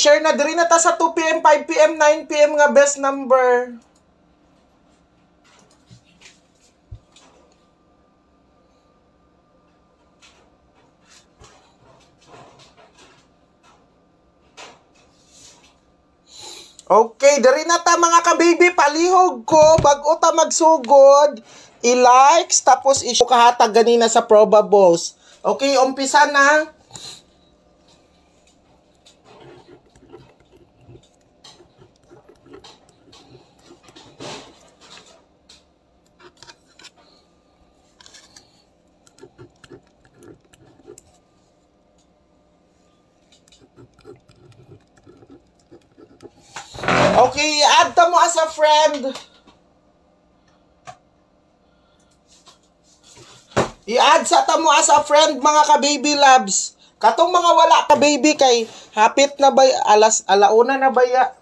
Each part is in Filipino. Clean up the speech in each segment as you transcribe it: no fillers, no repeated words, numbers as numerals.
share na diri na ta sa 2 PM, 5 PM, 9 PM nga best number. Okay, diri na ta mga ka-baby, palihog ko bago ta magsugod. I-likes tapos i-show kahatag ganina sa probables. Okay, umpisa na. Okay, add ta mo as a friend. I-add sa ta mo as a friend mga ka-baby loves. Katong mga wala ka baby kay hapit na ba alauna na ba ya?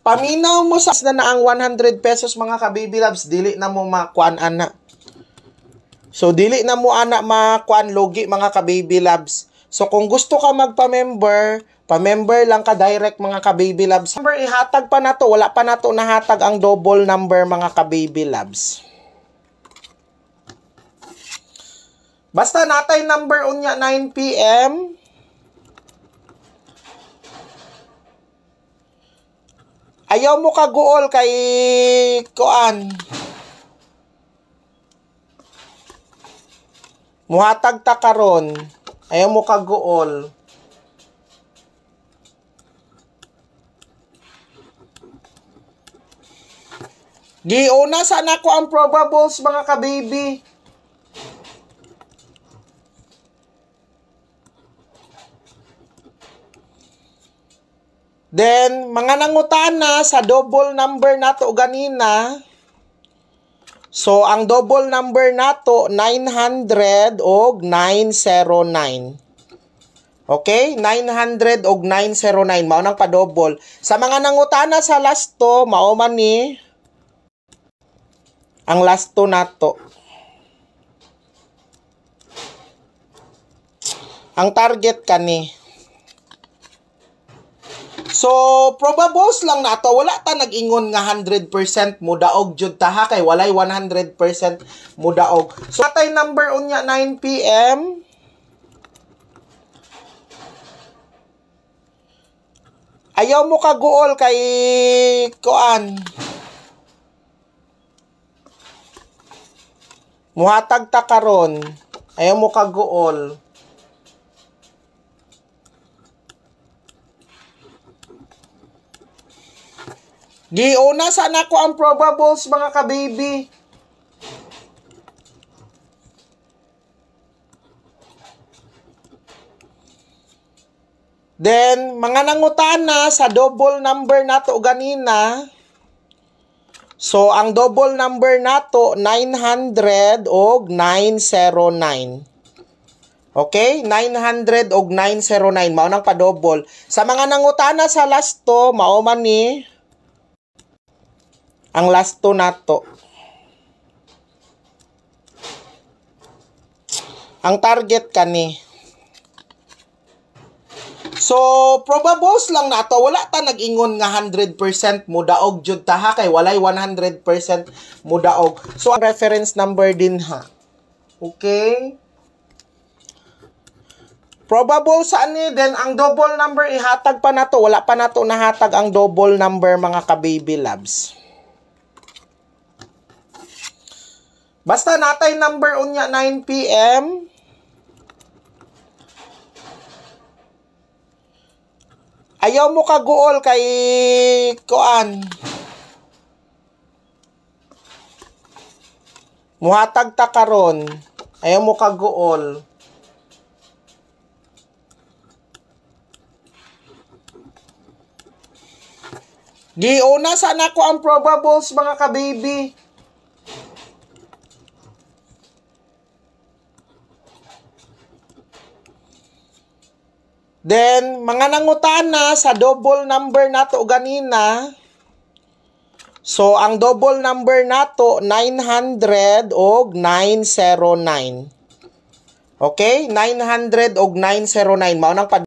Paminaw mo sa na ang 100 pesos mga ka-baby loves, dili na mo makuan ana. So dili na mo ana makuan logi mga ka-baby loves. So kung gusto ka magpa-member, pa-member lang ka direct mga ka-baby loves. Number ihatag pa nato, wala pa nato nahatag ang double number mga ka-baby loves. Basta natay number unya 9 PM. Ayaw mo kaguol kay kuan. Muhatag ta karon. Ayaw mo kaguol. Giuna sana ko ang probables mga ka-baby. Then, mga nangutana sa double number nato ganina. So, ang double number nato, 900 og 909. Okay? 900 og 909. Mao nang pa-double. Sa mga nangutana sa last to, mao man ni ang last to nato. Ang target kani. So, probables lang na to. Wala ta nag-ingon nga 100% mudaog jud ta ha kay walay 100% mudaog. So, atay number unya 9 PM. Ayaw mo kaguol kay kuan. Muhatag ta karon. Ayaw mo kaguol. Giuna sana ko ang probables mga ka-baby. Then, mga nangutana sa double number nato ganina. So, ang double number nato 900 og 909. Okay? 900 og 909. Mao nang pa-double. Sa mga nangutana sa last to, mao man ni ang last to nato. Ang target kani. So, probables lang na to. Wala ta nag-ingon nga 100% mudaog jud ta ha kay walay 100% mudaog. So, ang reference number din ha. Okay? Probable sa ani then ang double number ihatag pa nato. Wala pa nato nahatag ang double number mga ka-baby loves. Basta natay number unya 9 PM. Ayaw mo kaguol kay kuan. Muhatag ta karon. Ayaw mo kaguol. Giuna sana ko ang probables mga ka-baby. Then, mga nangutana sa double number nato ganina. So, ang double number nato 900 og 909. Okay? 900 og 909. Mao nang